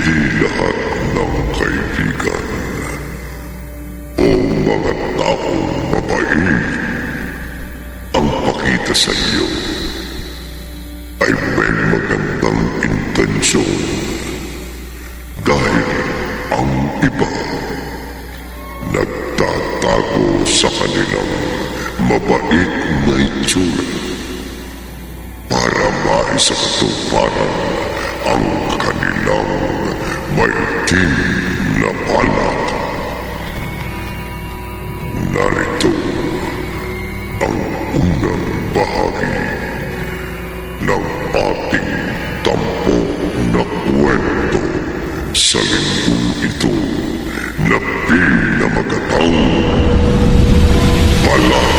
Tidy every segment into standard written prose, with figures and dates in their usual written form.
Hindi lahat ng kaibigan o mga taong mabait ang pakita sa iyo ay may magandang intensyon, dahil ang iba nagtatago sa kanilang mabait na itsura para maisakatuparan ang kanilang maitim na balak. Narito ang unang bahagi ng ating tampok na kwento sa linggong ito na pinamagatang Balag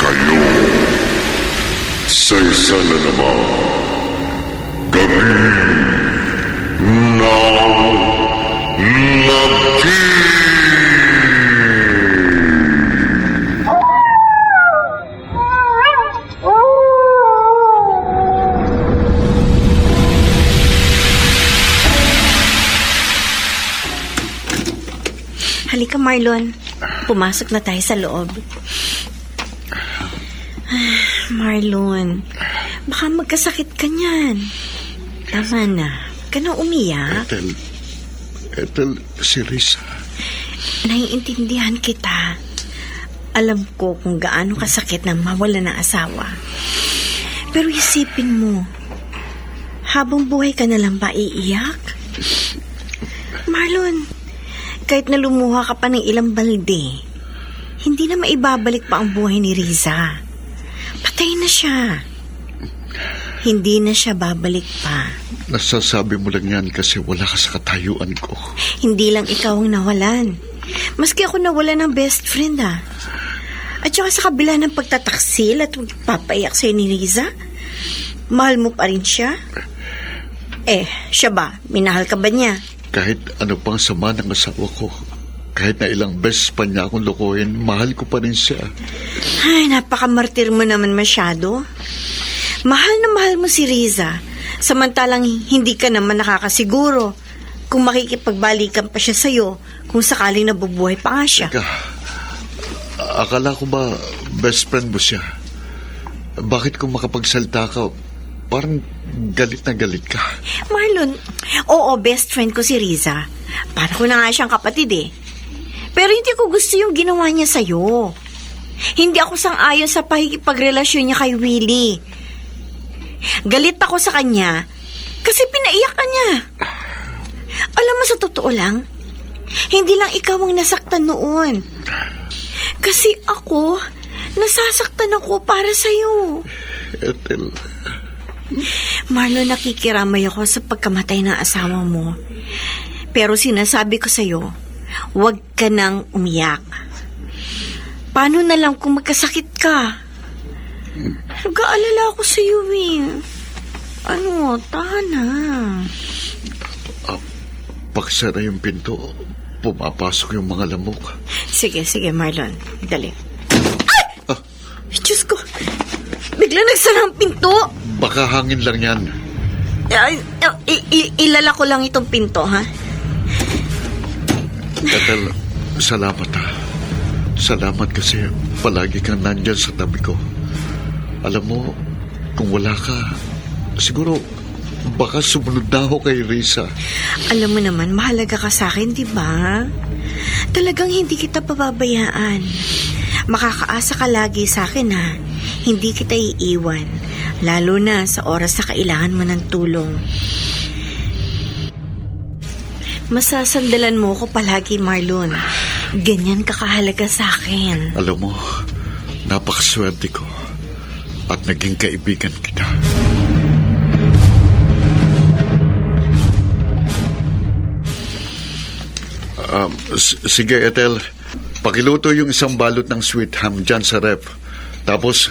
Kayo. Sa isa na naman gabi ng labi. Halika, Marlon. Pumasok na tayo sa loob. Marlon, baka magkasakit ka niyan. Tama na. Huwag ka na umiyak. Ethel, si Risa. Naiintindihan kita. Alam ko kung gaano kasakit na mawala ng asawa. Pero isipin mo, habang buhay ka na lang ba iiyak? Marlon, kahit na lumuha ka pa ng ilang balde, hindi na maibabalik pa ang buhay ni Riza. Patay na siya. Hindi na siya babalik pa. Nasasabi mo lang yan kasi wala ka sa katayuan ko. Hindi lang ikaw ang nawalan. Maski ako nawalan ng best friend, ah. At saka sa kabila ng pagtataksil at papaiyak sa'yo ni Riza, mahal mo pa rin siya? Siya ba? Minahal ka ba niya? Kahit ano pang sama ng asawa ko, kahit na ilang beses pa niya akong lokohin, mahal ko pa rin siya. Ay, napakamartir mo naman masyado. Mahal na mahal mo si Riza, samantalang hindi ka naman nakakasiguro kung makikipagbalikan pa siya sa'yo kung sakaling nabubuhay pa nga siya. Teka, akala ko ba best friend mo siya? Bakit kung makapagsalita ka, parang galit na galit ka? Marlon, oo, best friend ko si Riza. Para ko na nga siyang kapatid eh. Pero hindi ko gusto yung ginawa niya sa'yo. Hindi ako sang-ayon sa pakikipagrelasyon niya kay Willie. Galit ako sa kanya kasi pinaiyak ka niya. Alam mo, sa totoo lang, hindi lang ikaw ang nasaktan noon. Kasi ako, nasasaktan ako para sa'yo. Ethel, Marlon, nakikiramay ako sa pagkamatay ng asawa mo. Pero sinasabi ko sa'yo, huwag ka nang umiyak. Paano na lang kung magkasakit ka? Nag-aalala ako sa'yo, eh. Ano, tahan na. pagsara yung pinto, pumapasok yung mga lamok. Sige, Marlon. Dali. Ay! Diyos ko. Bigla nagsara ang pinto. Baka hangin lang yan. Ilala ko lang itong pinto, ha? Ethel, salamat ha. Salamat kasi palagi kang nandyan sa tabi ko. Alam mo, kung wala ka, siguro baka sumunod na ako kay Risa. Alam mo naman, mahalaga ka sa akin, di ba? Talagang hindi kita pababayaan. Makakaasa ka lagi sa akin, ha? Hindi kita iiwan, lalo na sa oras na kailangan mo ng tulong. Masasandalan mo ko palagi, Marlon. Ganyan ka kahalaga sa akin. Alam mo, napakaswerte ko at naging kaibigan kita. Sige, Ethel. Pakiluto yung isang balot ng sweet ham dyan sa ref. Tapos,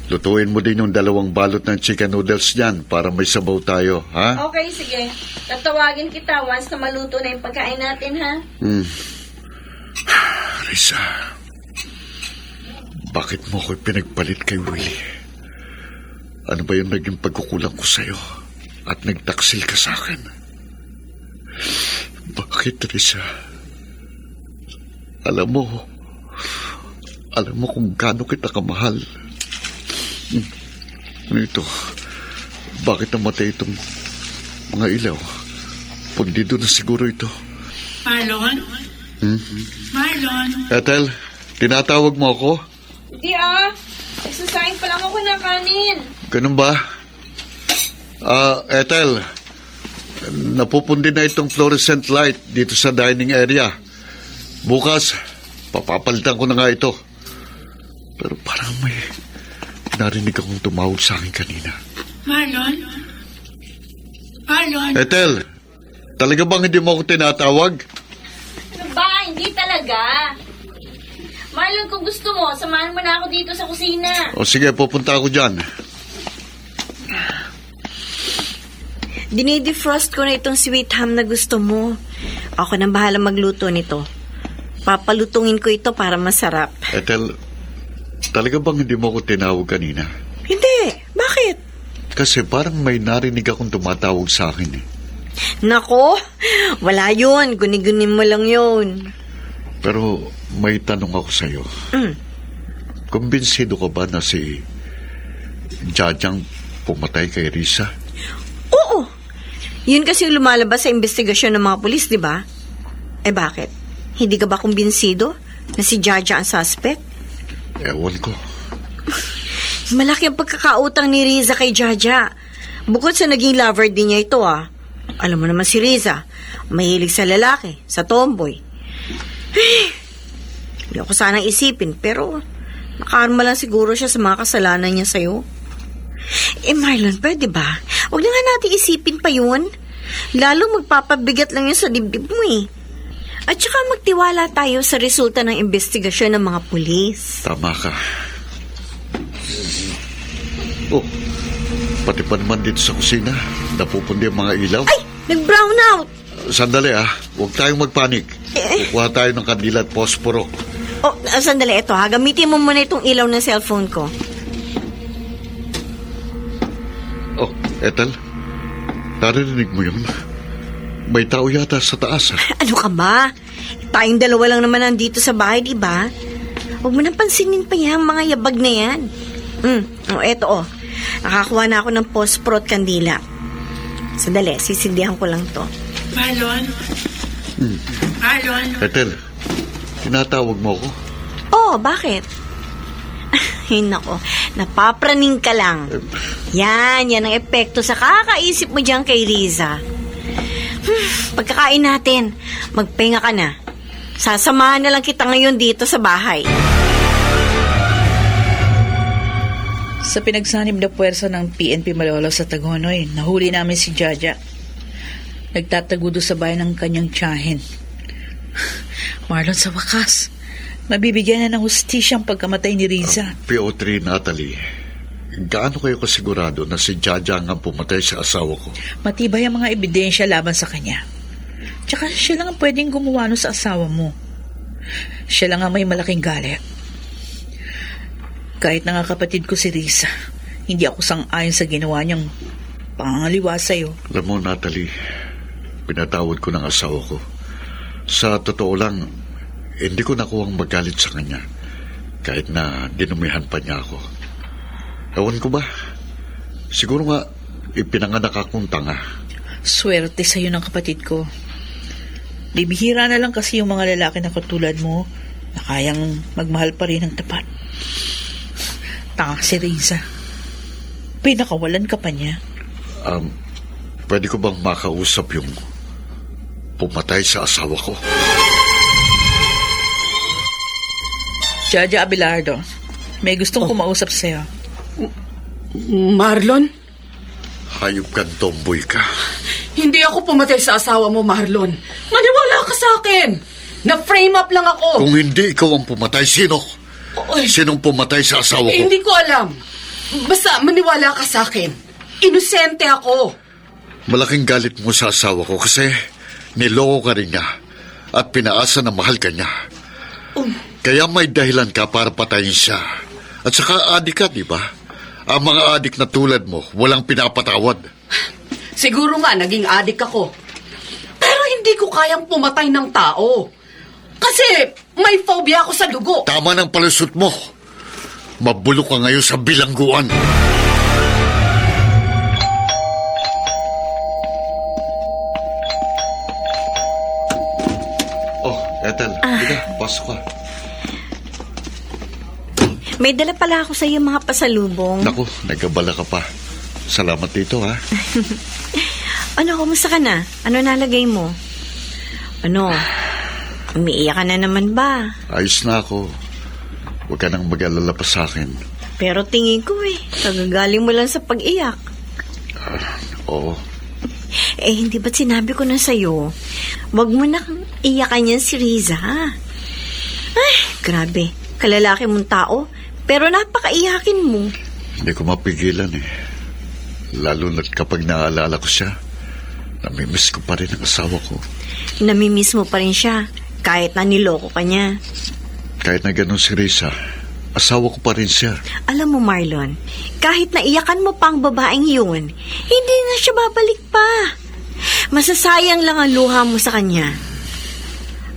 lutuin mo din yung 2 balot ng chicken noodles dyan para may sabaw tayo, ha? Okay, sige. Tatawagin kita once na maluto na yung pagkain natin, ha? Risa, bakit mo ko pinagpalit kay Willie? Ano ba yung naging pagkukulang ko sa'yo at nagtaksil ka sa akin? Bakit, Risa? Alam mo kung gaano kita kamahal. Ano ito? Bakit namatay itong mga ilaw? Pundido na siguro ito. Marlon? Marlon? Ethel, tinatawag mo ako? Hindi Exercise pa lang ako ng kanin. Ganun ba? Ethel, napupundi na itong fluorescent light dito sa dining area. Bukas, papapalitan ko na nga ito. Pero parang may narinig akong tumawag sa akin kanina. Marlon? Marlon? Ethel, talaga bang hindi mo ako tinatawag? Ba, hindi talaga. Marlon, kung gusto mo, samahan mo na ako dito sa kusina. O sige, pupunta ako dyan. Dinidefrost ko na itong sweet ham na gusto mo. Ako nang bahala magluto nito. Papalutungin ko ito para masarap. Ethel, talaga bang hindi mo ako tinawag kanina? Hindi. Bakit? Kasi parang may narinig akong tumatawag sa akin eh. Nako, wala yun. Guni-gunin mo lang yun. Pero may tanong ako sa'yo. Kumbinsido ka ba na si Jajang pumatay kay Risa? Oo. Yun kasi yung lumalabas sa investigasyon ng mga pulis, di ba? Eh bakit? Hindi ka ba kumbinsido na si Jaja ang suspect? Ewan ko. Malaki ang pagkakautang ni Riza kay Jaja. Bukod sa naging lover din niya ito Alam mo naman si Riza, mahilig sa lalaki, sa tomboy. Hindi ko sanang isipin, pero nakaarma lang siguro siya sa mga kasalanan niya sa'yo. Marlon, pwede ba? Huwag na nga natin isipin pa yun. Lalo magpapabigat lang yun sa dibdib mo At saka magtiwala tayo sa resulta ng investigasyon ng mga pulis. Tama ka. Oh, pati pa naman dito sa kusina, napupundi ang mga ilaw. Ay! Nag-brown out! Sandali huwag tayong magpanik. Kukuha tayo ng kandila at posporo. Oh, sandali, ito gamitin mo muna itong ilaw ng cellphone ko. Oh, Ethel, narinig mo yun? May tao yata sa taas Ano ka ba? Tayong dalawa lang naman nandito sa bahay, di ba? Huwag mo nang pansinin pa yung mga yabag na yan. Eto Nakakuha na ako ng posporo at kandila. Sandali, sisindihan ko lang to. Marlon? Marlon? Ethel, tinatawag mo ako? Oh, bakit? Ay, nako. Napapraning ka lang. Yan ang epekto sa kakaisip mo dyan kay Riza. Pagkakain natin, magpahinga ka na. Sasamahan na lang kita ngayon dito sa bahay. Sa pinagsanib na puwersa ng PNP Malolo sa Tagonoy, nahuli namin si Jaja. Nagtatago doon sa bayan ng kanyang tiyahin. Marlon, sa wakas, mabibigyan na ng hustisya ang pagkamatay ni Riza. PO3 Natalie, gaano kayo kasigurado na si Jaja ang pumatay sa asawa ko? Matibay ang mga ebidensya laban sa kanya. Tsaka siya lang ang pwedeng gumawa sa asawa mo. Siya lang ang may malaking galit. Kahit na nga kapatid ko si Riza, hindi ako sang-ayon sa ginawa niyang pangangaliwa sa'yo. Alam mo, Natalie, pinatawad ko ng asawa ko. Sa totoo lang, hindi ko nakuhang magalit sa kanya. Kahit na dinumihan pa niya ako. Ewan ko ba? Siguro nga, ipinanganak akong tanga. Swerte sa'yo ng kapatid ko. Bibihira na lang kasi yung mga lalaki na katulad mo na kayang magmahal pa rin ng tapat. Tanga si Riza. Pinakawalan ka pa niya. Pwede ko bang makausap yung pumatay sa asawa ko? Jaja Abelardo, may gustong kumausap sa'yo. Marlon? Hayop kang tomboy ka. Hindi ako pumatay sa asawa mo, Marlon. Maniwala ka sa akin. Na-frame up lang ako. Kung hindi ikaw ang pumatay, sino? Sinong pumatay sa asawa ko? Hindi ko alam. Basta maniwala ka sa akin. Inosente ako. Malaking galit mo sa asawa ko kasi niloko ka rin niya at pinaasa na mahal ka niya. Kaya may dahilan ka para patayin siya. At saka adik ka, di ba? Ang mga adik na tulad mo, walang pinapatawad. Siguro nga naging adik ako. Pero hindi ko kayang pumatay ng tao. Kasi may phobia ako sa dugo. Tama ng palusot mo. Mabulok ka ngayon sa bilangguan. Oh, Ethel, halika, pasok ka. May dala pala ako sa iyo mga pasalubong. Naku, nagkabala ka pa. Salamat dito, ha? Ano, kumusta ka na? Ano nalagay mo? Ano, umiiyak ka na naman ba? Ayos na ako. Huwag ka nang mag-alala pa sa akin. Pero tingin ko kagagaling mo lang sa pag-iyak. Oo. Hindi ba't sinabi ko na sa'yo, wag mo na kang iyakan yan si Riza. Ay, grabe. Kalalaki mong tao, pero napakaiyakin mo. Hindi ko mapigilan eh. Lalo na't kapag naaalala ko siya, namimiss ko pa rin ang asawa ko. Namimiss mo pa rin siya, kahit na niloko ka niya. Kahit na ganun si Risa, asawa ko pa rin siya. Alam mo, Marlon, kahit naiyakan mo pa ang babaeng yun, hindi na siya babalik pa. Masasayang lang ang luha mo sa kanya.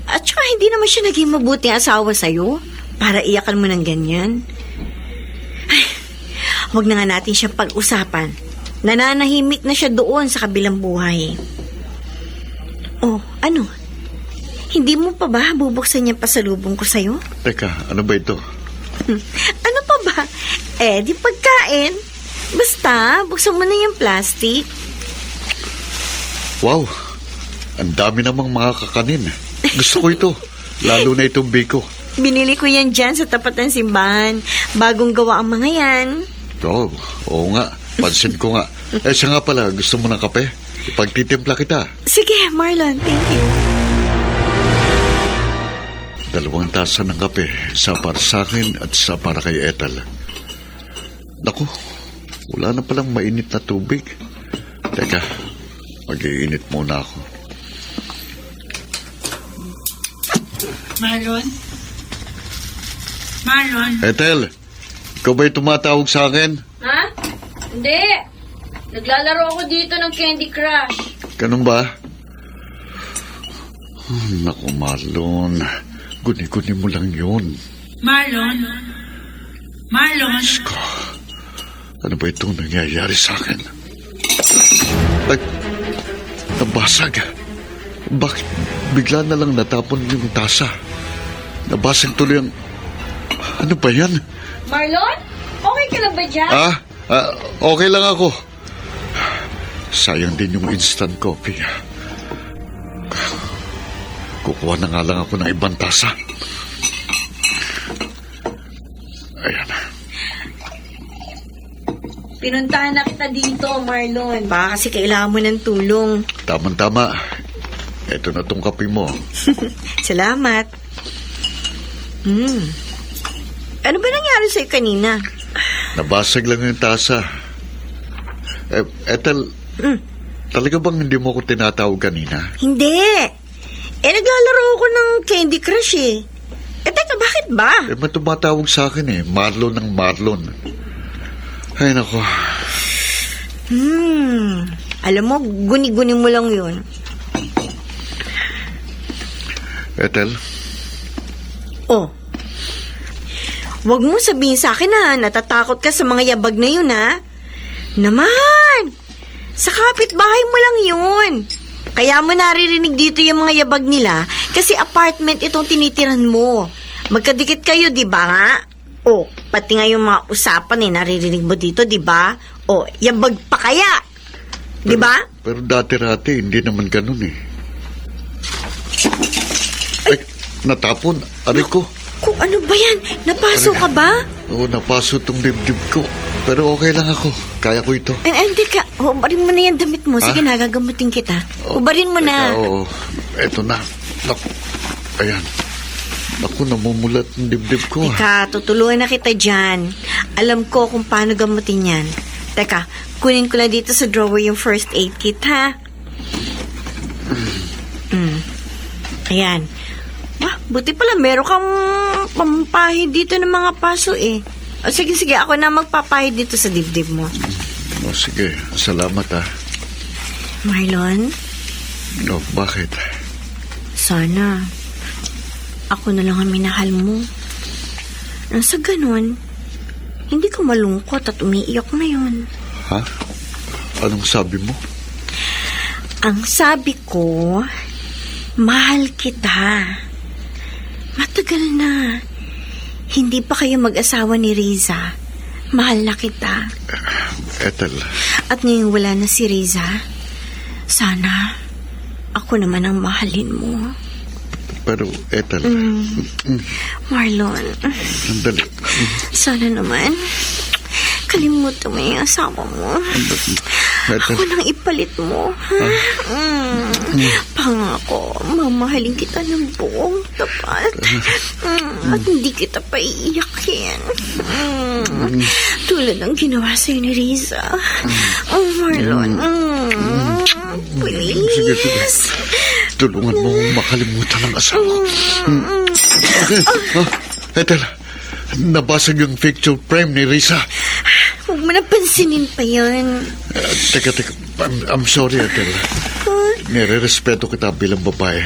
At saka hindi naman siya naging mabuting asawa sa'yo para iyakan mo ng ganyan. Ay, huwag na nga natin siyang pag-usapan. Nananahimik na siya doon sa kabilang buhay. Oh, ano? Hindi mo pa ba bubuksan yung pasalubong ko sa'yo? Teka, ano ba ito? Ano pa ba? Di pagkain. Basta, buksan mo na yung plastic. Wow, ang dami namang mga kakanin. Gusto ko ito, lalo na itong biko. Binili ko yan dyan sa tapat ng simbahan. Bagong gawa ang mga yan. Oo nga, pansin ko nga. Siya nga pala, gusto mo ng kape? Ipagtitimpla kita. Sige, Marlon, thank you. 2 tasa ng kape, isa para sa akin at isa para kay Ethel. Naku, wala na palang mainit na tubig. Teka, mag-iinit muna ako. Marlon? Marlon? Ethel, ikaw ba'y tumatawag sa akin? Ha? Hindi. Naglalaro ako dito ng Candy Crush. Ganun ba? Naku, Marlon. Guni-guni mo lang yun. Marlon? Marlon? Ko, ano ba itong nangyayari sa akin? Ay, nabasag. Bakit bigla na lang natapon yung tasa? Nabasag tuloy ang... Ano ba yan? Marlon? Okay ka na ba dyan? Okay lang ako. Sayang din yung instant coffee. Kukuha na nga lang ako ng ibang tasa. Ayan. Pinuntahan na kita dito, Marlon. Baka kasi kailangan mo ng tulong. Tama-tama. Ito na tong kape mo. Salamat. Ano ba nangyari sa'yo kanina? Nabasag lang yung tasa. Ethel, talaga bang hindi mo ako tinatawag kanina? Hindi. Naglalaro ako ng Candy Crush teka, bakit ba? May tumatawag sa akin Marlon ng Marlon. Ay, nako. Alam mo, guni-guni mo lang yun. Ethel, Oh. Huwag mo sabihin sa akin natatakot ka sa mga yabag na yun Naman! Sa kapitbahay mo lang yun. Kaya mo naririnig dito yung mga yabag nila kasi apartment itong tinitiran mo. Magkadikit kayo, di ba nga? Oh, pati nga yung mga usapan naririnig mo dito, di ba? Oh, yabag pa kaya? Di ba? Pero dati-rati, hindi naman ganun Ay, natapon. Aray ko. Kung ano ba yan? Napaso ka ba? Oo, napaso tong dibdib ko. Pero okay lang ako. Kaya ko ito. Hindi ka. Hubarin mo na yan damit mo. Sige na, gagamutin kita. Hubarin mo na. Oo, eto na. Naku, ayan. Naku, namumulat ang dibdib ko. Teka, tutulungan na kita dyan. Alam ko kung paano gamutin yan. Teka, kunin ko lang dito sa drawer yung first aid kit, ha? Ayan. Buti pala, meron kang pampahid dito ng mga paso sige, ako na magpapahid dito sa dibdib mo. Sige, salamat Marlon? bakit? Sana, ako na lang ang minahal mo. Nang sa ganun, hindi ka malungkot at umiiyak na yun. Ha? Anong sabi mo? Ang sabi ko, mahal kita. Matagal na. Hindi pa kayo mag-asawa ni Riza. Mahal na kita. Ethel, At ngayong wala na si Riza, sana ako naman ang mahalin mo. pero Ethel, Marlon, sandali. sana naman kalimutan mo yung asawa mo. Ethel, Ako nang ipalit mo. Pangako, mamahalin kita ng buong tapat. At hindi kita paiiyakin. Tulad ng ginawa sa'yo ni Riza. Oh, Marlon. Please. sige. Tulungan mo akong makalimutan ng asawa. Ethel, nabasag yung picture frame ni Risa. Huwag mo napansinin pa yan. Teka. I'm sorry, Ethel. Nire-respeto kita bilang babae.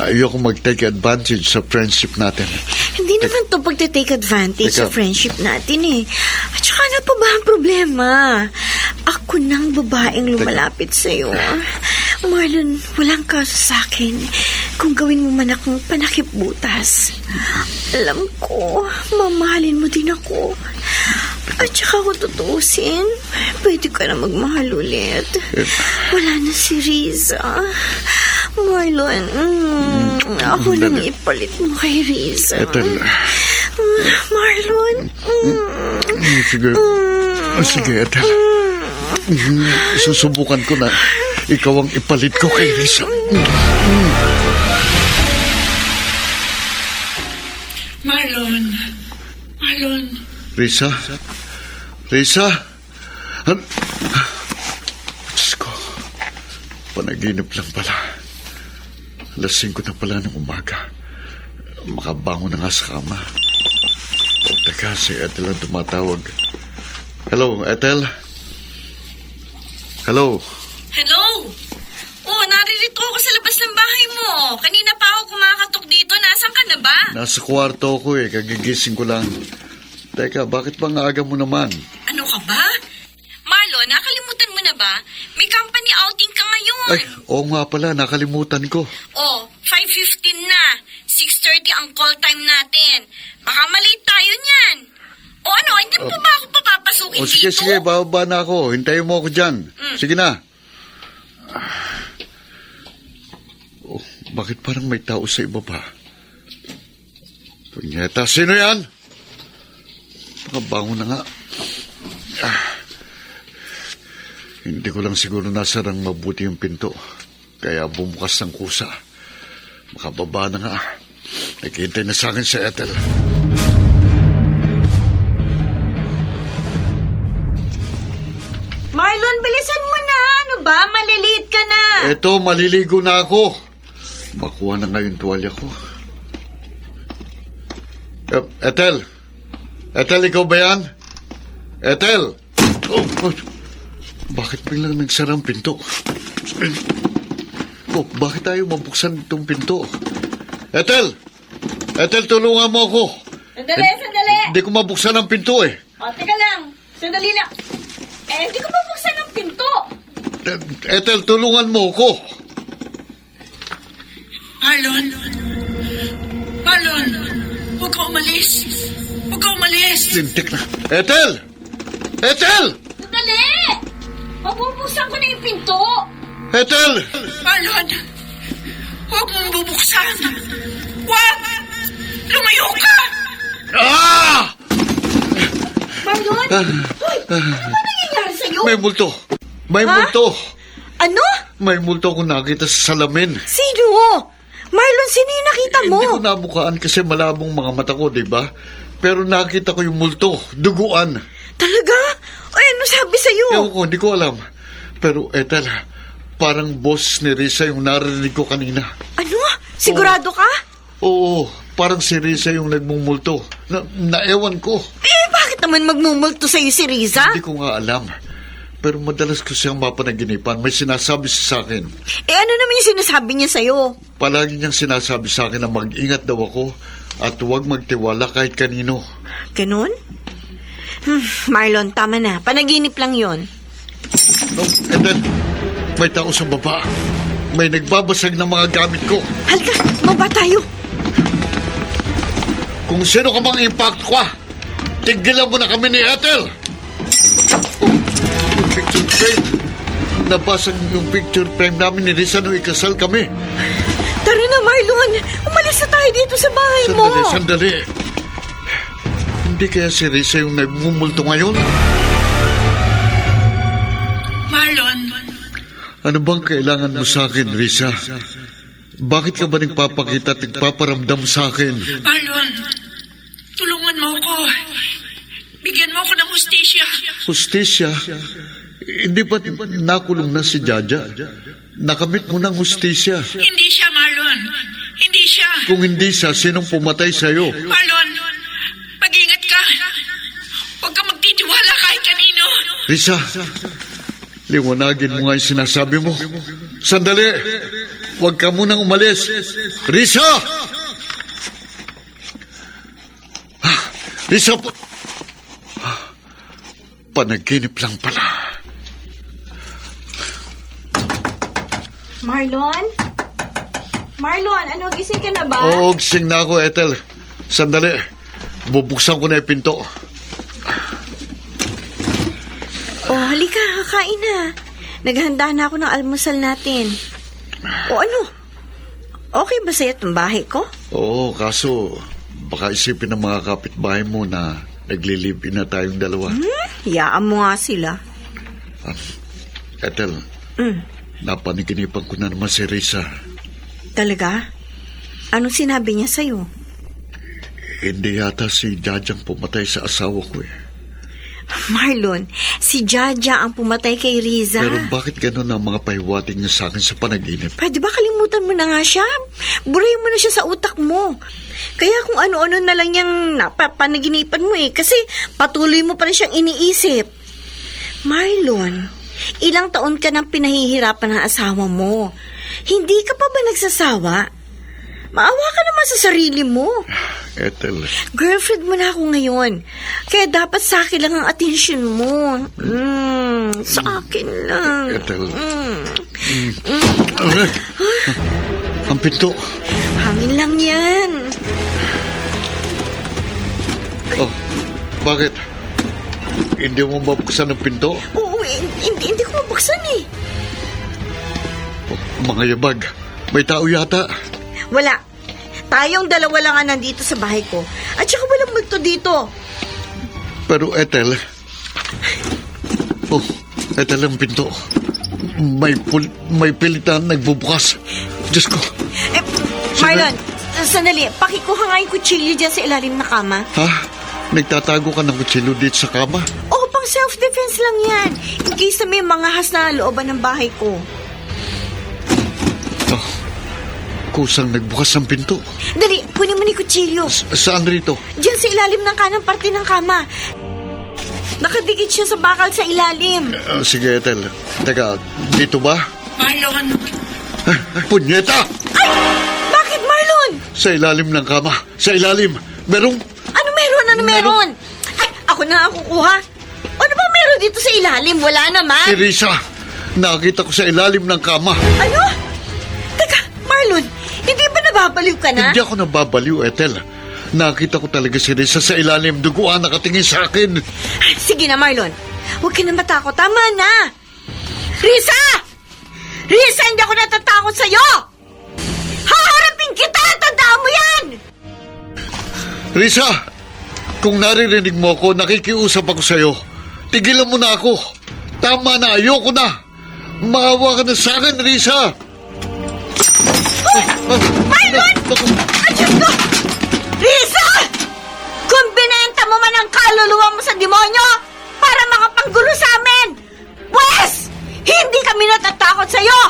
Ayoko mag-take advantage sa friendship natin. Hindi naman to pagte-take advantage sa Teka. friendship natin eh. At saka na pa ba ang problema? Ako nang babaeng lumalapit sa'yo. Marlon, walang kaso sa akin kung gawin mo man akong panakip-butas. Alam ko, mamahalin mo din ako. At saka kung tutuusin, pwede ka na magmahal ulit. Wala na si Riza. Marlon, ako nang ipalit mo kay Riza. Ethel, Marlon. sige, Ethel. Susubukan ko na ikaw ang ipalit ko kay Risa. Marlon. Risa? Diyos ko, panaginip lang pala. Alas 5 na pala ng umaga. Makabangon na nga sa kama. Teka, si Ethel ang tumatawag. Hello, Ethel? Hello? Hello? Oh, naririto ako sa labas ng bahay mo. Kanina pa ako kumakatok dito. Nasaan ka na ba? Nasa kwarto ko kagigising ko lang. Teka, bakit bang aga mo naman? Ano ka ba? Marlon, nakalimutan mo na ba? May company outing ka ngayon. Ay, oo nga pala, nakalimutan ko. Oh, 5:15 na. 6:30 ang call time natin. Baka malate tayo niyan. O ano, hindi mo ba ako papapasukin O sige, dito? sige, bababa na ako. Hintayin mo ako dyan. Sige na. Oh, bakit parang may tao sa ibaba? Punyeta, sino yan? Makabangon na nga. Hindi ko lang siguro nasarang mabuti yung pinto. Kaya bumukas ng kusa. Makababa na nga. Naghihintay na sa akin si Ethel. Marlon, bilisan mo na. Ano ba? Maliliit ka na. Eto, maliligo na ako. Makuha na nga yung tuwalya ko. Ethel! Ethel, ikaw ba yan? Ethel! Oh, bakit biglang nagsara ang pinto? Oh, bakit tayo mabuksan itong pinto? Ethel! Ethel, tulungan mo ako. Sandali. Hindi ko mabuksan ang pinto eh. O, teka lang. Sandali lang. Hindi ko mabuksan ang pinto. Ethel, tulungan mo ako. Marlon, huwag ka umalis. Lintik na. Ethel! Ethel! Sandali! Mabubuksan ko na yung pinto. Ethel! Marlon, huwag mong bubuksan. Huwag! Lumayo ka! Ah! Marlon? Hoy, ano ba nangyayari sa'yo? May multo. May Ha? multo. Ano? May multo akong nakita sa salamin. Sino? Marlon, sino yung nakita mo? Hindi ko nabukaan kasi malabong mga mata ko, di ba? Pero nakita ko yung multo, duguan. Talaga? Ay, ano sabi sa'yo? Ewan ko, hindi ko alam. Pero Ethel, parang boss ni Risa yung narinig ko kanina. Ano? Sigurado ka? Oo, parang si Risa yung nagmumulto. Naewan ko. Eh, bakit naman magmumulto sa'yo si Riza? Hindi ko nga alam. Pero madalas ko siyang mapanaginipan. May sinasabi siya sa akin. Ano naman yung sinasabi niya sa'yo? Palagi niyang sinasabi sa akin na mag-ingat daw ako at huwag magtiwala kahit kanino. Ganun? Marlon, tama na. Panaginip lang yon. No, and then, may tao sa baba. May nagbabasag ng mga gamit ko. Halika, maba tayo. Kung sino ka mang impact ko, tigilan mo na kami ni Ethel. Yung picture frame. Nabasag yung picture frame namin ni Risa nung ikasal kami. Tara na, Marlon. Umalis na tayo dito sa bahay mo. Sandali. Hindi kaya si Risa yung nagmumulto ngayon? Marlon, Ano bang kailangan mo sa akin, Risa? Bakit ka ba nagpapakita at nagpaparamdam sa akin? Marlon, tulungan mo ako. Bigyan mo ako ng hustisya. Hustisya? Hindi ba nakulong na si Jaja? Nakamit mo ng hustisya. Hindi siya, Marlon. Hindi siya. Kung hindi siya, sinong pumatay sa'yo? Marlon, mag-ingat ka. Huwag ka magtitiwala kahit kanino. Risa, liwanagin mo nga yung sinasabi mo. Sandali! Huwag ka munang umalis. Risa! Risa! Panaginip lang pala. Marlon? Marlon, ano, gising ka na ba? Oo, gising na ako, Ethel. Sandali. Bubuksan ko na yung pinto. Halika, kakain na. Naghahanda na ako ng almusal natin. Ano? Okay ba sa'yo itong bahay ko? Oo, kaso baka isipin ng mga kapitbahay mo na naglilibin na tayong dalawa. Hiyaan mo nga sila. Ethel, napaniginipan ko na naman si Risa. Talaga? Anong sinabi niya sa'yo? Hindi yata si Jajang pumatay sa asawa ko eh. Marlon, si Jaja ang pumatay kay Riza. Pero bakit ganun ang mga pahiwating niya sa akin sa panaginip? Pwede ba kalimutan mo na nga siya? Burahin mo na siya sa utak mo. Kaya kung ano-ano na lang yung napapanaginipan mo eh. Kasi patuloy mo pa rin siyang iniisip. Marlon, ilang taon ka nang pinahihirapan ng asawa mo. Hindi ka pa ba nagsasawa? Maawa ka naman sa sarili mo. Ethel, Girlfriend mo na ako ngayon. Kaya dapat sa akin lang ang atensyon mo. Sa akin lang. Ethel. Aray! Ang pinto. Hangin lang yan. Oh, bakit? Hindi mo mabuksan ang pinto? Oo, hindi ko mabuksan eh. Oh, mga yabag. May tao yata. Wala. Tayong dalawa lang nga nandito sa bahay ko. At saka walang multo dito. Pero Ethel... Oh, Ethel ang pinto. May pilitan nagbubukas. Diyos ko. Marlon, sandali. Pakikuha nga yung kutsilyo dyan sa ilalim na kama. Ha? Nagtatago ka ng kutsilyo dito sa kama? Oo, pang self-defense lang yan. In case na may mga has na looban ng bahay ko. Oh, kusang nagbukas ang pinto. Dali, kunin mo ni kutsilyo. Saan rito? Diyan sa ilalim ng kanang parte ng kama. Nakadikit siya sa bakal sa ilalim. Sige, Ethel. Teka, dito ba? Marlon, Punyeta! Ay! Bakit, Marlon? Sa ilalim ng kama. Sa ilalim. Merong... Ano meron? Ay, ako na ang kukuha. Ano ba meron dito sa ilalim? Wala naman. Si Risa. Nakita ko sa ilalim ng kama. Ano? Teka, Marlon, hindi ba nababaliw ka na? Hindi ako nababaliw, Ethel. Nakita ko talaga si Risa sa ilalim. Duguan nakatingin sa akin. Ay, sige na, Marlon. Huwag ka na matakot. Tama na. Risa! Risa, hindi ako natatakot sa'yo! Haharapin kita! Tandaan mo yan! Risa! Kung naririnig mo ako, nakikiusap ako sa'yo. Tigilan mo na ako. Tama na, ayoko na. Maawa ka na sa akin, Risa. Marlon! Ay, Diyos ko! Risa! Kung binenta mo man ang kaluluwa mo sa demonyo para makapanggulo sa amin, Wes! Hindi kami natatakot sa'yo!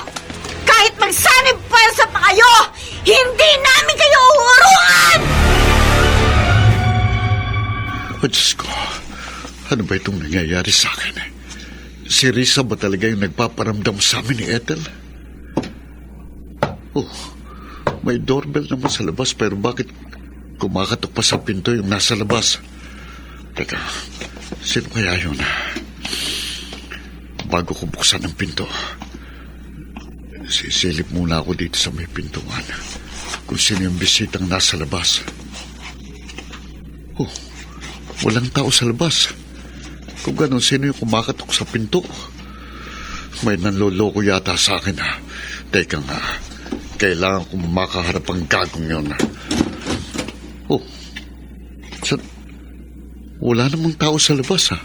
Kahit magsanib pwersa pa kayo, hindi namin kayo uurungan! Oh, Diyos ko. Ano ba itong nangyayari sa akin? Si Risa ba talaga yung nagpaparamdam sa amin ni Ethel? Oh, may doorbell naman sa labas pero bakit kumakatok pa sa pinto yung nasa labas? Teka, sino kaya yun? Bago ko buksan ang pinto, sisilip muna ako dito sa may pintuan kung sino yung bisitang nasa labas. Oh, walang tao sa labas. Kung gano'n, sino yung kumakatok sa pinto? May nanloloko yata sa akin, ha? Teka nga, kailangan kong makaharap ang gagong yun. Oh, wala namang tao sa labas, ha?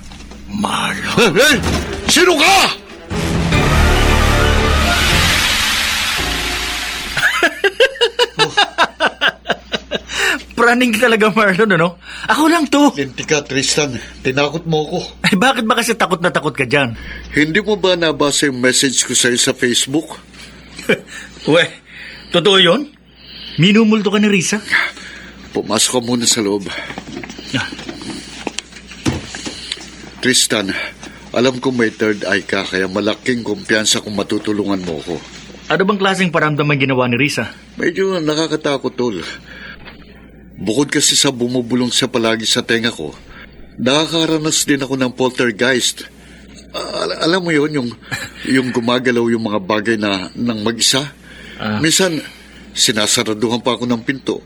Marlon. Hey! Sino ka? Praning talaga, Marlon, ano? Ako lang to. Linti ka, Tristan. Tinakot mo ako. Ay, bakit ba kasi takot na takot ka dyan? Hindi mo ba nabasa yung message ko sa'yo sa Facebook? Weh, totoo yun? Minumulto ka ni Risa? Pumasok ka muna sa loob. Ah, Tristan, alam ko may third eye ka, kaya malaking kumpiyansa kung matutulungan mo ko. ano bang klaseng paramdaman ginawa ni Risa? Medyo nakakatakot, tol. Bukod kasi sa bumubulong siya palagi sa tenga ko, nakakaranas din ako ng poltergeist. Alam mo yun, yung gumagalaw yung mga bagay na nang mag-isa. Minsan, sinasaraduhan pa ako ng pinto.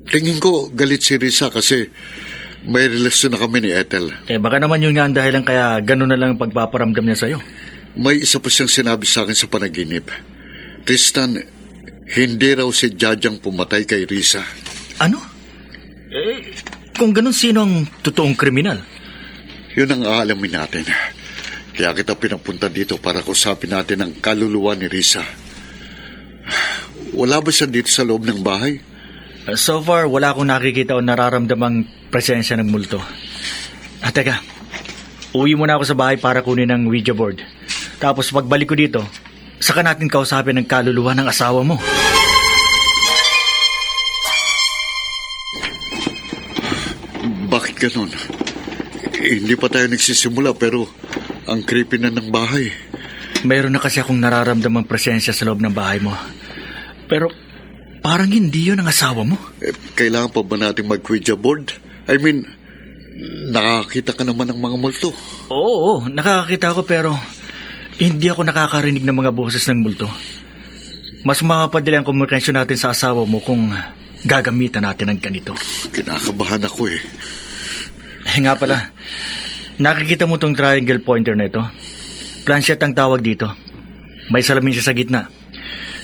Tingin ko, galit si Risa kasi may relasyon na kami ni Ethel. Baka naman yun nga ang dahilan kaya gano'n na lang ang pagpaparamdam niya sa'yo. May isa pa siyang sinabi sa akin sa panaginip. Tristan, hindi raw si Jajang pumatay kay Risa. Ano? Kung gano'n, sino ang totoong kriminal? Yun ang aalamin natin. Kaya kita pinapunta dito para kusapin natin ang kaluluwa ni Risa. Wala ba siya dito sa loob ng bahay? So far, wala akong nakikita o nararamdamang presensya ng multo. Teka, uwi muna ako sa bahay para kunin ang Ouija board. Tapos pagbalik ko dito, saka natin kausapin ang kaluluwa ng asawa mo. Bakit ganun? Hindi pa tayo nagsisimula pero ang creepy na ng bahay. Mayroon na kasi akong nararamdamang presensya sa loob ng bahay mo. Pero parang hindi yun ang asawa mo. Kailangan pa ba natin mag-Ouija board? I mean, nakakita ka naman ng mga multo. Oo, nakakakita ako pero hindi ako nakakarinig ng mga boses ng multo. Mas makapadali ang komunikasyon natin sa asawa mo kung gagamitan natin ng ganito. Kinakabahan ako eh. Nga pala, nakikita mo tong triangle pointer na ito? Planchette ang tawag dito. May salamin siya sa gitna.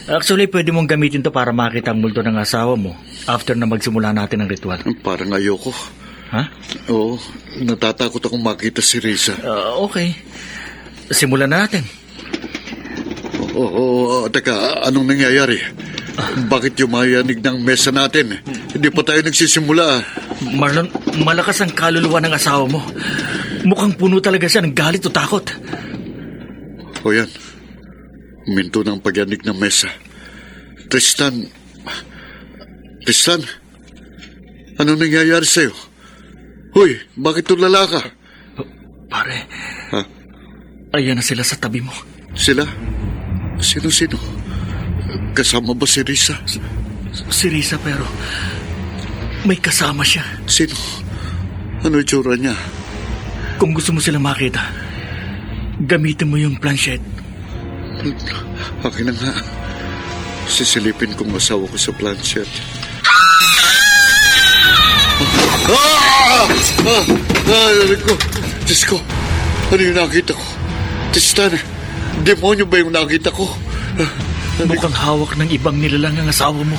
Actually, pwede mong gamitin to para makita ang multo ng asawa mo after na magsimula natin ang ritual. Parang ayoko. Ha? Oo, natatakot akong makita si Risa. Okay. Simulan na natin. Oo, teka, anong nangyayari? Bakit yumayanig ng mesa natin? Hindi pa tayo nagsisimula. Marlon, malakas ang kaluluwa ng asawa mo. Mukhang puno talaga siya ng galit o takot. O yan, minto ng pagyanig ng mesa. Tristan, anong nangyayari sa'yo? Hoy, bakit tulala ka? Pare, Ha? ayan na sila sa tabi mo. Sila? Sino-sino? Kasama ba si Risa? Si Risa pero may kasama siya. Sino? Ano itsura niya? Kung gusto mo sila makita, gamitin mo yung planchette. Akin na nga. Sisilipin kong asawa ko sa planchette. Diyos ko, ano yung nakita ko? Tristan, demonyo ba yung nakita ko? Mukhang hawak ng ibang nilalang ang asawa mo.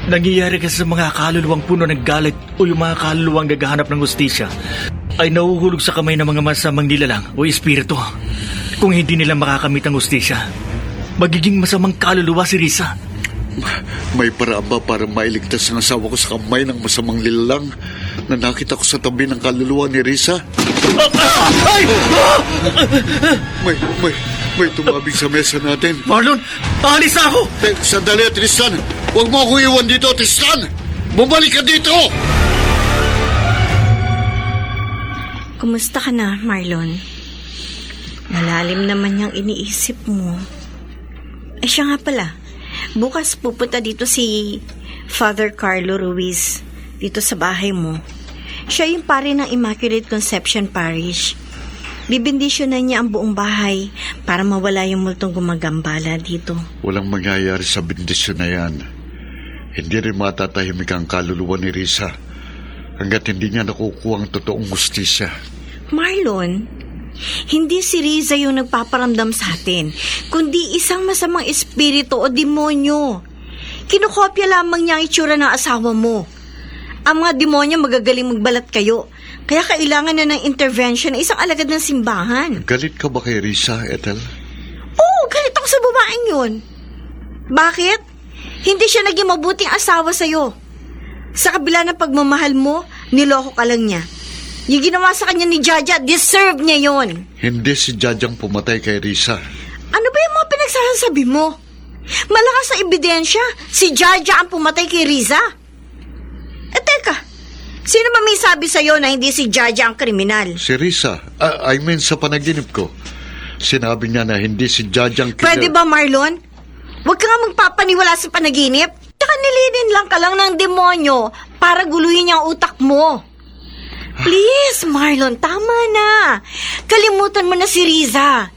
Nangyayari kasi sa mga kaluluwang puno ng galit o yung mga kaluluwang naghahanap ng hustisya ay nahuhulog sa kamay ng mga masamang nilalang o espiritu. Kung hindi nila makakamit ang hustisya, magiging masamang kaluluwa si Risa. May paraan ba para mailigtas ang asawa ko sa kamay ng masamang nilalang na nakita ko sa tabi ng kaluluwa ni Risa? May tumabig sa mesa natin. Marlon, aalis na ako! Sandali, Tristan. Huwag mo ako iwan dito, Tristan. Bumalik ka dito! Kumusta ka na, Marlon? Malalim naman yung iniisip mo. Siya nga pala. Bukas pupunta dito si Father Carlo Ruiz dito sa bahay mo. Siya yung pare ng Immaculate Conception Parish. Bibindisyonan niya ang buong bahay para mawala yung multong gumagambala dito. Walang mangyayari sa bendisyon na yan. Hindi rin matatahimik ang kaluluwa ni Risa hanggat hindi niya nakukuha ang totoong hustisya. Marlon, hindi si Riza yung nagpaparamdam sa atin, kundi isang masamang espiritu o demonyo. Kinokopya lamang niya ang itsura ng asawa mo. Ang mga demonyo magagaling magbalat kayo, kaya kailangan na ng intervention ng isang alagad ng simbahan. Galit ka ba kay Risa, Ethel? Oo, galit ako sa babaeng yun. Bakit? Hindi siya naging mabuting asawa sa'yo. Sa kabila ng pagmamahal mo, niloko ka lang niya. Yung ginawa sa kanya ni Jaja, deserve niya yon. Hindi si Jajang pumatay kay Risa. Ano ba yung mga pinagsasabi mo? Malakas sa ebidensya, si Jaja ang pumatay kay Riza. Teka, sino ba may sabi sa'yo na hindi si Jaja ang kriminal? Si Risa, I mean sa panaginip ko. Sinabi niya na hindi si Jajang Pwede ba, Marlon? Huwag ka nga magpapaniwala sa panaginip. Tsaka nilinin lang ka lang ng demonyo para guluhin niya ang utak mo. Please, Marlon, tama na. Kalimutan mo na si Riza.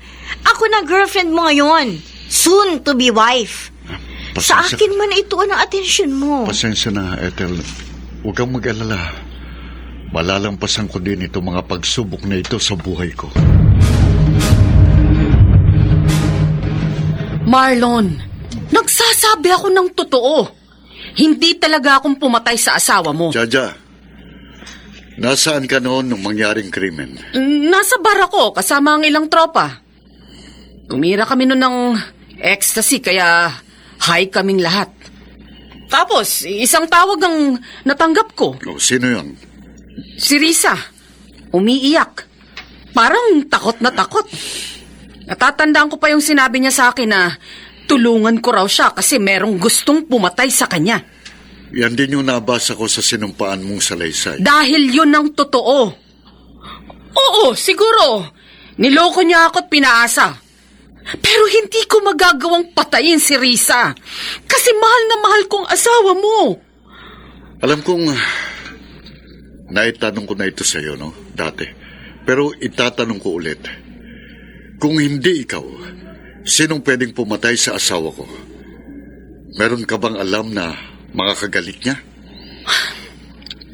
Ako na girlfriend mo ngayon. Soon to be wife. Sa akin man ituon ang atensyon mo. Pasensya na, Ethel. Huwag kang mag-alala. Malalampasan ko din ito mga pagsubok na ito sa buhay ko. Marlon, nagsasabi ako ng totoo. Hindi talaga akong pumatay sa asawa mo. Jaja, nasaan ka noon nung mangyaring krimen? Nasa bar ako kasama ang ilang tropa. Tumira kami noon ng ecstasy kaya high kaming lahat. Tapos, isang tawag ang natanggap ko. O, sino yun? Si Risa. Umiiyak. Parang takot na takot. Natatandaan ko pa yung sinabi niya sa akin na tulungan ko raw siya kasi merong gustong pumatay sa kanya. Yan din yung nabasa ko sa sinumpaan mong salaysay. Dahil yun ang totoo. Oo, siguro. Niloko niya ako at pinaasa. Pero hindi ko magagawang patayin si Risa. Kasi mahal na mahal kong asawa mo. Alam kong naitanong ko na ito sa iyo, no? Dati. Pero itatanong ko ulit. Kung hindi ikaw, sinong pwedeng pumatay sa asawa ko? Meron ka bang alam na makakagalit niya?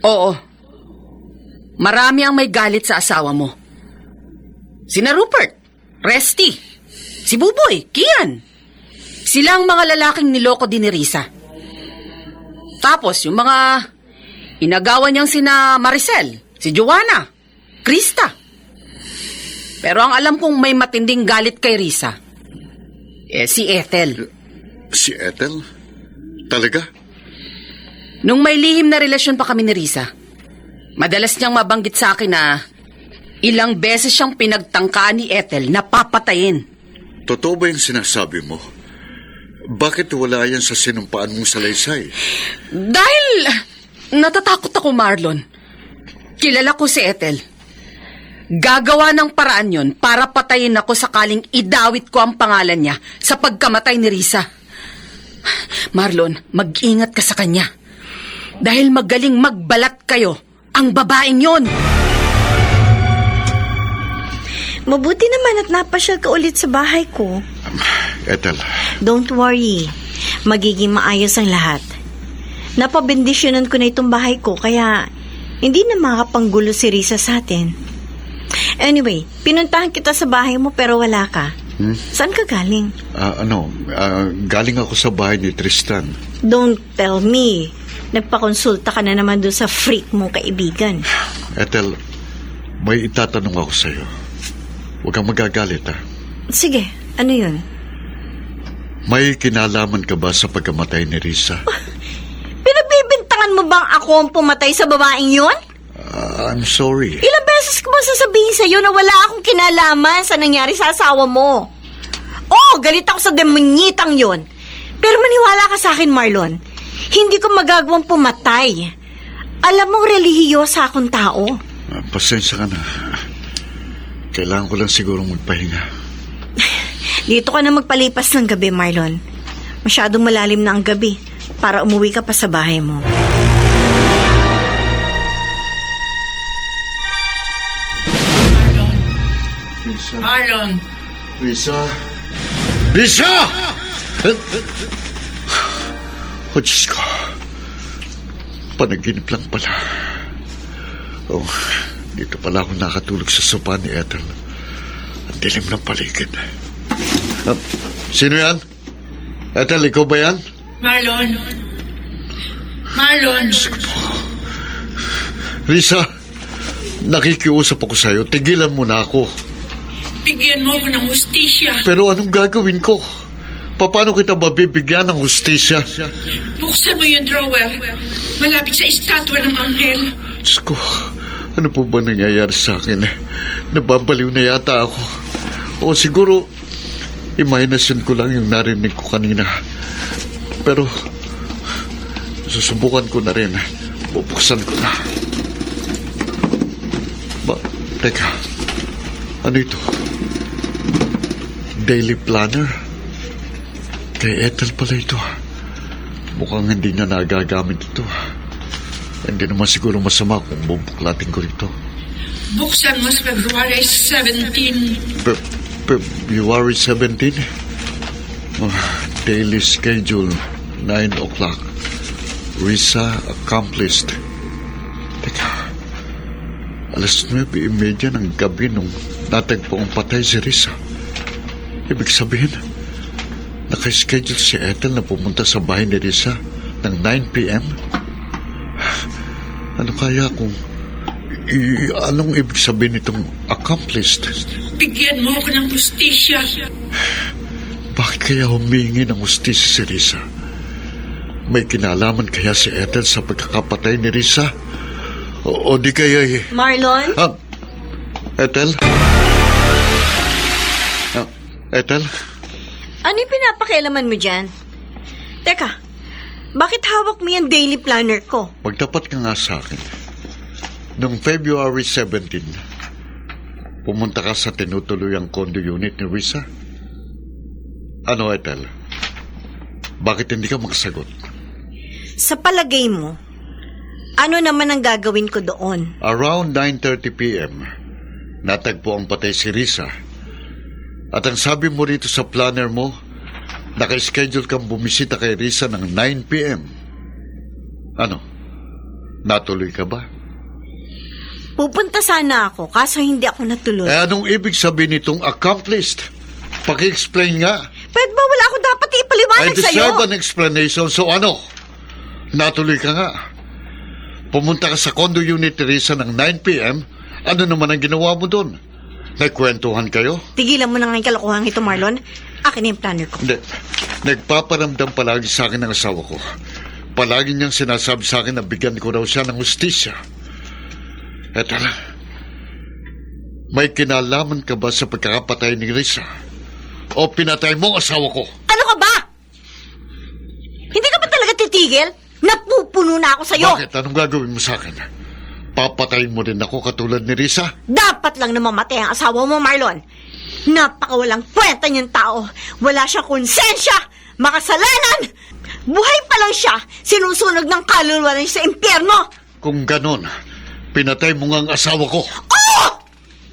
Oo. Marami ang may galit sa asawa mo. Sina Rupert, Resty, si Buboy, Kian. Sila ang mga lalaking niloko din ni Risa. Tapos yung mga inagawan niyang sina Maricel, si Joanna, Krista. Pero ang alam kong may matinding galit kay Risa, si Ethel. Si Ethel? Talaga? Nung may lihim na relasyon pa kami ni Risa, madalas niyang mabanggit sa akin na ilang beses siyang pinagtangkaan ni Ethel na papatayin. Totoo ba yung sinasabi mo? Bakit wala yan sa sinumpaan mong salaysay? Dahil natatakot ako, Marlon. Kilala ko si Ethel. Gagawa ng paraan yon para patayin ako sakaling idawit ko ang pangalan niya sa pagkamatay ni Risa. Marlon, mag-ingat ka sa kanya. Dahil magaling magbalat kayo ang babaeng yon. Mabuti naman at napasyal ka ulit sa bahay ko. Ethel, Don't worry. Magiging maayos ang lahat. Napabendisyonan ko na itong bahay ko kaya hindi na makapanggulo si Risa sa atin. Anyway, pinuntahan kita sa bahay mo pero wala ka. Saan ka galing? Galing ako sa bahay ni Tristan. Don't tell me. Nagpakonsulta ka na naman doon sa freak mong kaibigan. Ethel, may itatanong ako sa'yo. Huwag kang magagalit, ha? Sige, ano yun? May kinalaman ka ba sa pagkamatay ni Risa? Pinagbibintangan mo bang ako ang pumatay sa babaeng yun? I'm sorry. Ilang beses ko ba sasabihin sa'yo na wala akong kinalaman sa nangyari sa asawa mo? Oo, galit ako sa demonyitang yun. Pero maniwala ka sa akin, Marlon. Hindi ko magagawang pumatay. Alam mong relihiyosa akong tao. Pasensya ka na. Kailangan ko lang sigurong magpahinga. Dito ka na magpalipas ng gabi, Marlon. Masyadong malalim na ang gabi para umuwi ka pa sa bahay mo. Marlon, Risa! Risa! Oh, Diyos ko. Panaginip lang pala. Oh, dito pala ako nakatulog sa sopa ni Ethel. Ang dilim ng paligid. Sino yan? Ethel, ikaw ba yan? Marlon. Marlon, Risa, nakikiusap ako sa'yo. Tigilan mo na ako. bigyan mo ako ng hustisya. Pero anong gagawin ko? Paano kita mabibigyan ng hustisya? Buksan mo yung drawer. Malapit sa estatwa ng anghel. Diyos ko, ano po ba nangyayari sa akin? Nababaliw na yata ako. O siguro, imahinasyon ko lang yung narinig ko kanina. Pero, susubukan ko na rin. Bubuksan ko na. Teka, ano ito? Daily planner? Kay Ethel pala ito. Mukhang hindi niya nagagamit ito. Hindi naman siguro masama kung bubuklatin ko rito. Buksan mo sa February 17. February 17? Daily schedule, 9 o'clock. Risa accomplished. Teka, alas 9:30 ng gabi nung natagpo ang patay si Risa. Ibig sabihin, naka-schedule si Ethel na pumunta sa bahay ni Risa ng 9 p.m.? Ano kaya kung... anong ibig sabihin itong accomplished? Bigyan mo ako ng hustisya. Bakit kaya humingi ng hustisya si Risa? May kinalaman kaya si Ethel sa pagkakapatay ni Risa? O di kaya... Marlon? Ethel? Ethel? Ano yung pinapakialaman mo dyan? Teka, bakit hawak mo yung daily planner ko? Magtapat ka nga sa akin. Noong February 17, pumunta ka sa tinutuluyang condo unit ni Risa? Ano, Ethel? Bakit hindi ka makasagot? Sa palagay mo, ano naman ang gagawin ko doon? Around 9:30 p.m., natagpo ang patay si Risa. At ang sabi mo rito sa planner mo, naka-schedule kang bumisita kay Risa ng 9 p.m. Ano? Natuloy ka ba? Pupunta sana ako, kaso hindi ako natuloy. Anong ibig sabihin nitong accomplished? Paki-explain nga. Pwede ba wala ako dapat I ipaliwanag sa'yo? deserve an explanation. So ano? Natuloy ka nga. Pumunta ka sa condo unit ni Risa ng 9 p.m. Ano naman ang ginawa mo doon? Nagkwentuhan kayo? Tigilan mo na nga yung kalokohan ito, Marlon. Akin na yung planner ko. Hindi. Nagpaparamdam palagi sa akin ng asawa ko. Palagi niyang sinasabi sa akin na bigyan ko raw siya ng hustisya. Eto na. May kinalaman ka ba sa pagkakapatay ni Risa? O pinatay mo ang asawa ko? Ano ka ba? Hindi ka ba talaga titigil? Napupuno na ako sa'yo. Bakit? Anong gagawin mo sa akin? Papatayin mo rin ako katulad ni Risa? Dapat lang na mamatay ang asawa mo, Marlon. Napakawalang kwenta niyang tao. Wala siyang konsensya, makasalanan. Buhay pa lang siya, sinusunog ng kaluluwa niya sa impyerno. Kung ganon, pinatay mo nga ang asawa ko. Oo!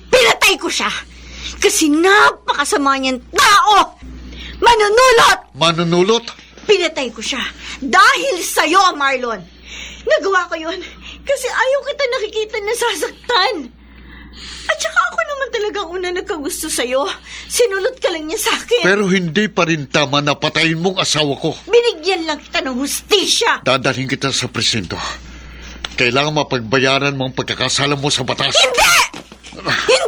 Pinatay ko siya. Kasi napakasama niyang tao. Manunulot! Manunulot? Pinatay ko siya. Dahil sa'yo, Marlon. Nagawa ko yun kasi ayaw kita nakikita na sasaktan. At saka ako naman talagang una nagkagusto sa'yo. Sinulot ka lang niya sa akin. Pero hindi pa rin tama na patayin mong asawa ko. Binigyan lang kita ng hustisya. Dadalhin kita sa presinto. Kailangan mapagbayaran mo ang pagkakasala mo sa batas. Hindi!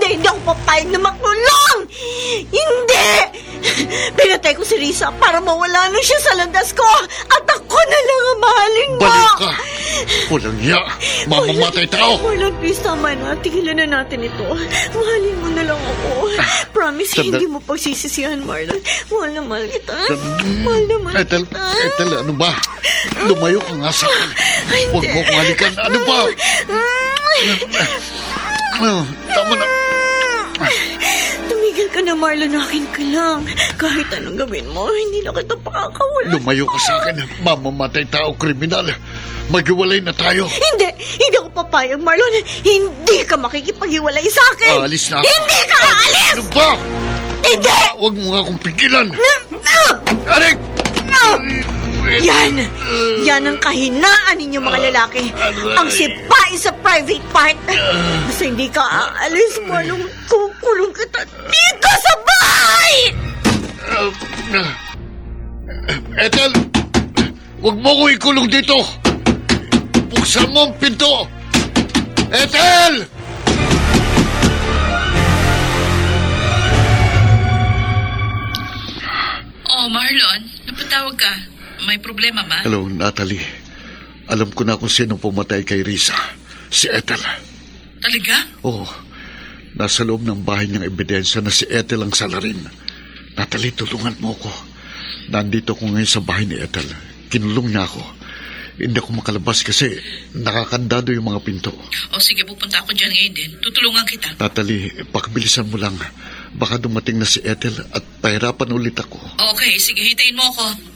Hindi ako papayag na makulong! Hindi! Pinatay ko si Risa para mawala na siya sa landas ko at ako na lang ang mahalin mo! Balik ka! Walang iya! Mamamatay tao! Marlon, please, tama na. Tigilan na natin ito. Mahalin mo na lang ako. Promise, Sandali. hindi mo pagsisisihan, Marlon. Mahal na mahal kita. Mahal na mahal Ethel, kita. Ethel, ano ba? Lumayo ka nga sa akin. Huwag mo kong halikan. Ano ba? Tama na. Halika na, Marlon. Akin ka lang. Kahit anong gawin mo, hindi na kita pakakawala. Lumayo ka sa akin. Mamamatay tao kriminal. Maghiwalay na tayo. Hindi ako papayag, Marlon. Hindi ka makikipaghiwalay sa akin. Aalis na ako. Hindi ka aalis! Ano ba? Hindi! Huwag mo nga akong pigilan. Arik! Yan ang kahinaan ninyo mga lalaki. Ang sipain sa private part. Basta hindi ka aalis, Marlon. Kukulong kita dito sa bahay! Ethel! Huwag mo ko ikulong dito! Buksan mo ang pinto! Ethel! Oh, Marlon, napatawag ka. May problema ba? Hello, Natalie. Alam ko na kung sino pumatay kay Risa. Si Ethel. Talaga? Oo. Nasa loob ng bahay niyang ebidensya na si Ethel ang salarin. Natalie, tulungan mo ko. Nandito ko ngayon sa bahay ni Ethel. Kinulong niya ako. Hindi ako makalabas kasi nakakandado yung mga pinto. O sige, pupunta ako dyan ngayon din. Tutulungan kita. Natalie, pakabilisan mo lang. Baka dumating na si Ethel at pahirapan ulit ako. Okay, sige, hintayin mo ako.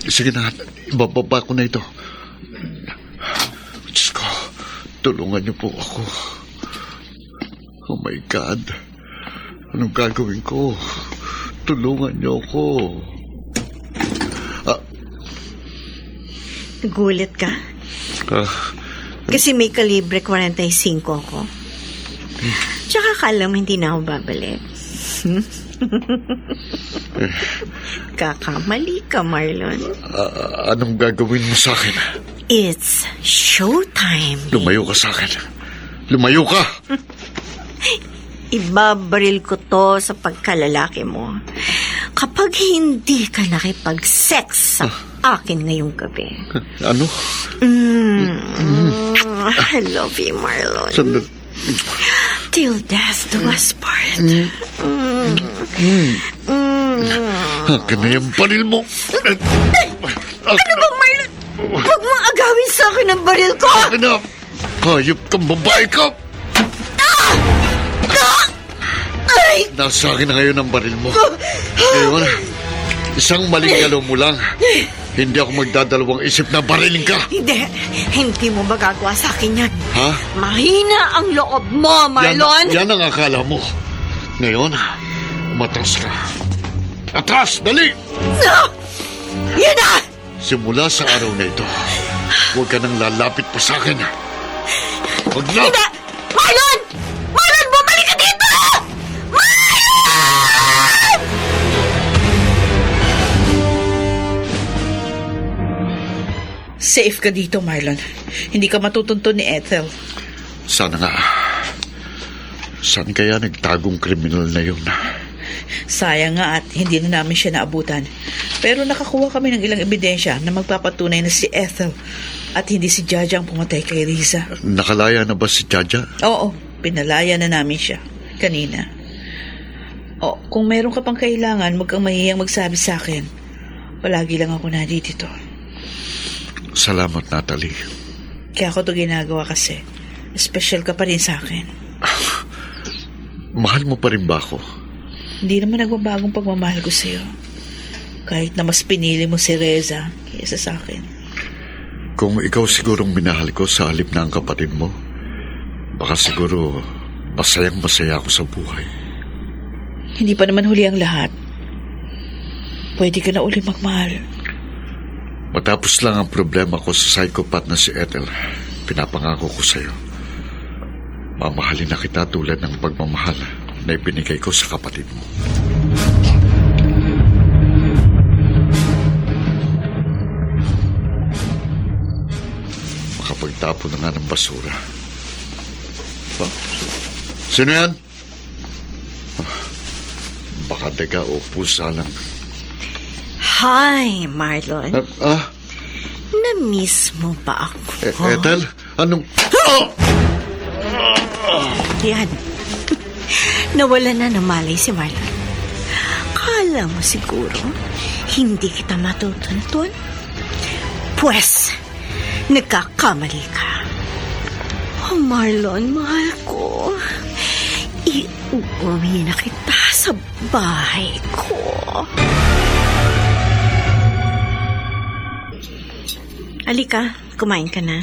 Sige na, ibababa ko na ito. Diyos ko, tulungan niyo po ako. Oh my God. Anong gagawin ko? Tulungan niyo ako. Nagulat ka? Kasi may kalibre 45 ako. Tsaka akala mo hindi na ako babalik. Kakamali ka, Marlon. Anong gagawin mo sa akin? It's showtime. Lumayo ka sa akin. Lumayo ka! Ibabaril ko to sa pagkalalaki mo. Kapag hindi ka nakipag-sex sa akin ngayong gabi. Ano? I love you, Marlon. Sandali. Till death do us part. Akin na yung baril mo. Ano ba, Marlon? Huwag mong agawin sa akin ang baril ko! Akin na! Hayop kang babae ka! Ay! Nasa akin na ngayon ang baril mo. Ngayon, isang maling galaw mo lang. Hindi ako magdadalawang isip na barilin ka. Hindi mo magagawa sa akin yan. Ha? Mahina ang loob mo, Marlon. Yan ang akala mo. Ngayon, umatras ka. Atras! Dali! No! Yan na! Simula sa araw na ito, huwag ka nang lalapit pa sa akin. Huwag na! Hindi! Marlon! Marlon, bumalik ka dito! Marlon! Safe ka dito, Marlon. Hindi ka matutuntun ni Ethel. Sana nga. Saan kaya nagtagong kriminal na yun? Sayang nga at hindi na namin siya naabutan. Pero nakakuha kami ng ilang ebidensya na magpapatunay na si Ethel at hindi si Jaja ang pumatay kay Riza. Nakalaya na ba si Jaja? Oo, pinalaya na namin siya kanina. O, kung meron ka pang kailangan, huwag kang mahihiyang magsabi sa akin. Palagi lang ako nandito. Salamat, Natalie. Kaya ako ito ginagawa kasi. Special ka pa rin sa akin. Mahal mo pa rin ba ako? Hindi naman nagbabagong pagmamahal ko sa'yo. Kahit na mas pinili mo si Reza kaysa sa akin. Kung ikaw sigurong minahal ko sa halip na ang kapatid mo, baka siguro masayang-masaya ako sa buhay. Hindi pa naman huli ang lahat. Pwede ka na uli magmahal. Matapos lang ang problema ko sa psychopath na si Ethel, pinapangako ko sa'yo. Mamahalin na kita tulad ng pagmamahal na ibinigay ko sa kapatid mo. Makapagtapon na nga ng basura. Sino yan? Baka daga o pusa lang. Hi, Marlon. Na-miss mo ba ako? Ethel? Anong... Yan. Nawala na ng malay si Marlon. Kala mo siguro hindi kita matutuntun? Pwes, nagkakamali ka. Oh, Marlon, mahal ko. Uuwi na kita sa bahay ko. Alika, kumain ka na.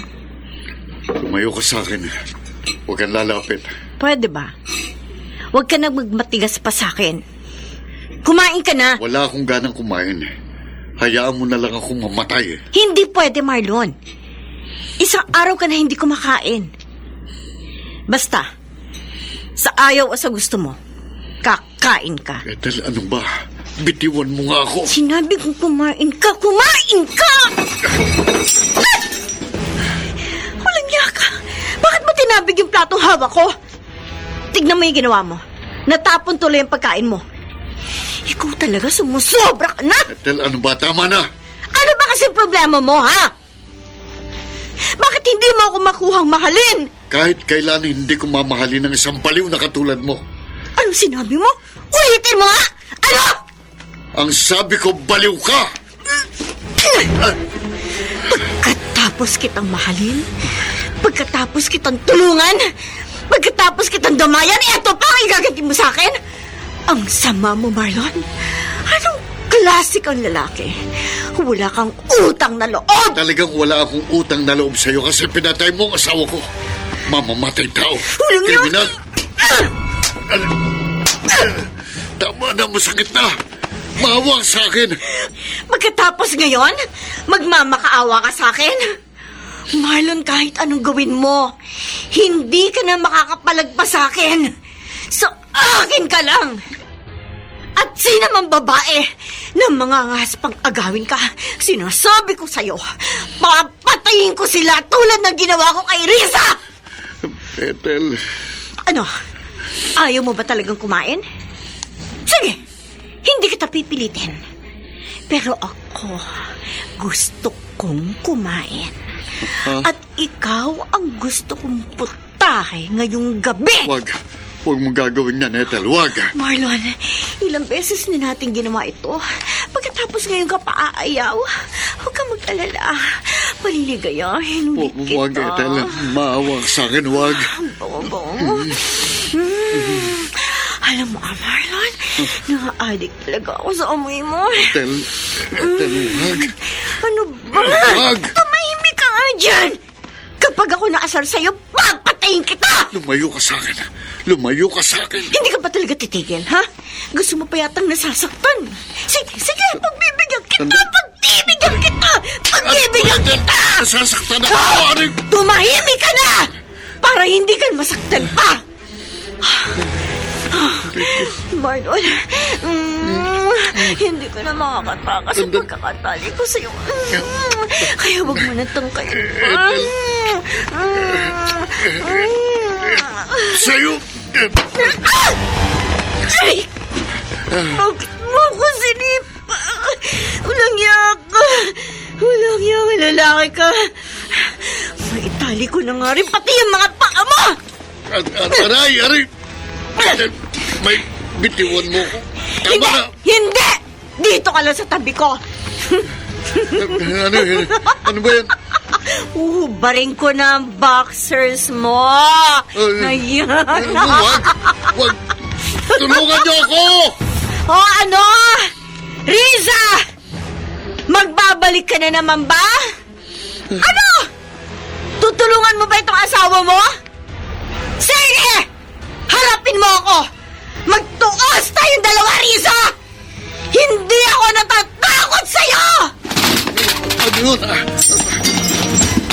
Lumayo ka sa akin. Huwag kang lalapit. Pwede ba? Huwag ka nang magmatigas pa sa akin. Kumain ka na. Wala akong ganang kumain. Hayaan mo na lang akong mamatay. Hindi pwede, Marlon. Isang araw ka na hindi kumakain. Basta, sa ayaw o sa gusto mo, kakain ka. Ethel, ano ba? Bitiwan mo nga ako. Sinabi kong kumain ka, kumain ka! Walang niya ka. Bakit mo tinabig yung platong hawak ko? Tignan mo yung ginawa mo. Natapon tuloy ang pagkain mo. Ikaw talaga sumusobra ka na! Ethel, ano ba? Tama na. Ano ba kasi problema mo, ha? Bakit hindi mo ako makuhang mahalin? Kahit kailan hindi ko mamahalin ng isang baliw na katulad mo. Ano sinabi mo? Ulitin mo, ha? Ano? Ang sabi ko, baliw ka! Pagkatapos kitang mahalin, pagkatapos kitang tulungan, pagkatapos kitang damayan, eto pa ang igaganti mo sa akin? Ang sama mo, Marlon. Anong klase kang lalaki? Wala kang utang na loob! Talagang wala akong utang na loob sa'yo kasi pinatay mo ang asawa ko. Mamamatay tao. Walang Kriminal. Tama na, masakit na. Maawa sa akin. Pagkatapos ngayon, magmamakaawa ka sa akin? Marlon, kahit anong gawin mo, hindi ka na makakapalagpas sa akin. Sa akin ka lang. At sino man babae na mangangaspang agawin ka, sinasabi ko sa'yo, papatayin ko sila tulad ng ginawa ko kay Riza! Ethel. Ano? Ayaw mo ba talagang kumain? Sige, hindi kita pipilitin. Pero ako, gusto kong kumain. At ikaw ang gusto kong putahe ngayong gabi. Huwag mong gagawin yan, Ethel. Huwag. Marlon, ilang beses na natin ginawa ito. Pagkatapos ngayon ka paaayaw, huwag kang mag-alala. Paliligayahin ulit kita. Huwag, Ethel. Maawa sa akin, huwag. Bango. Alam mo, Marlon, na-addict talaga ako sa amoy mo. Ethel, huwag. Ano ba? Huwag. Tumahimik ka nga dyan. Kapag ako naasar sa'yo, papatayin kita! Lumayo ka sa akin. Lumayo ka sa akin. Hindi ka ba talaga titigil, ha? Gusto mo pa yatang nasasaktan. Sige, pagbibigyan kita! Pagbibigyan kita! Pagbibigyan kita! Nasasaktan ako. Tumahimik ka na! Para hindi ka masaktan pa! Marlon, hindi ko na makakatakas sa pagkakatali ko sa'yo. Kaya wag mo na tangkayin pa. Sa'yo. Ay! Bakit mo ako sinipa? Walang yaka. Walang yaka, lalaki ka. Maitali ko na nga rin pati yung mga paa mo! Aray! May bitiwan mo ko. Tama na. Hindi! Dito ka lang sa tabi ko. Ano ba yan? Uhubarin ko na ang boxers mo. Ayan. Wag. Tulungan niyo ako! O ano? Riza! Magbabalik ka na naman ba? Ano? Tutulungan mo ba itong asawa mo? Sige! Harapin mo ako! Magtuos tayong dalawa, Riza! Hindi ako natatakot sa'yo! Ano yun?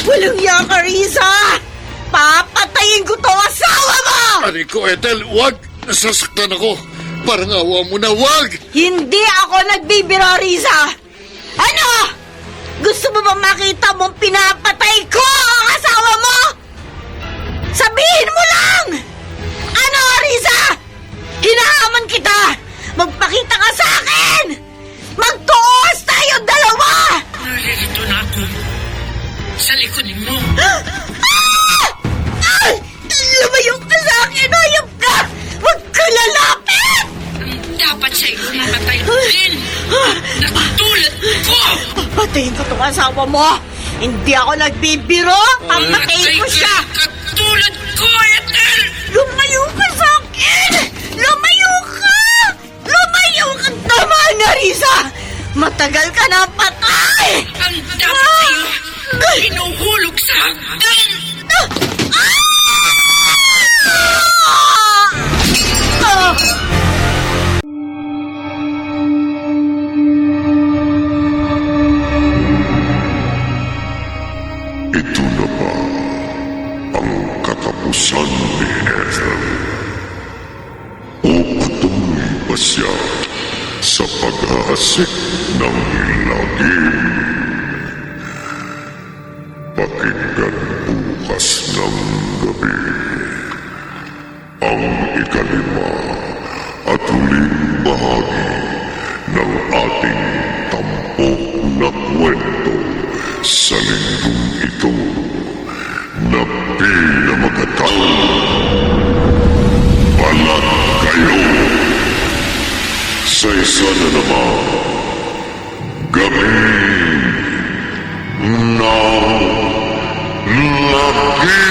Walang yaka, Riza! Papatayin ko to asawa mo! Aray ko, Ethel, wag! Nasasaktan ako. Parang awa mo na, wag! Hindi ako nagbibiro, Riza! Ano? Gusto mo bang makita mong pinapatay ko ang asawa mo? Sabihin mo lang! Ano, Riza? Hinahaman kita! Magpakita ka sa akin! Magtuos tayo dalawa! Naririto na ako. Sa likonin mo. Lumayo ka sa akin! Hayop ka! Huwag ka lalapit! Dapat siya mamatay din. Natulad ko! Patayin ko tong asawa mo! Hindi ako nagbibiro! Papatayin ko siya! Katulad ko, Ethel! Lumayo ka sa akin! Tama na, Riza! Matagal ka na patay! Ang dapat sa'yo, pinuhulog sa hagdan! Ito na ba ang katapusan ni Ethel? O patuloy pa siya sa pag-aasik ng lagim? Pakinggan bukas ng gabi ang ikalima at huling bahagi ng ating tampok na kwento sa linggong ito na pinamagatang Balat Kayo sa isa na naman gabi ng lagim.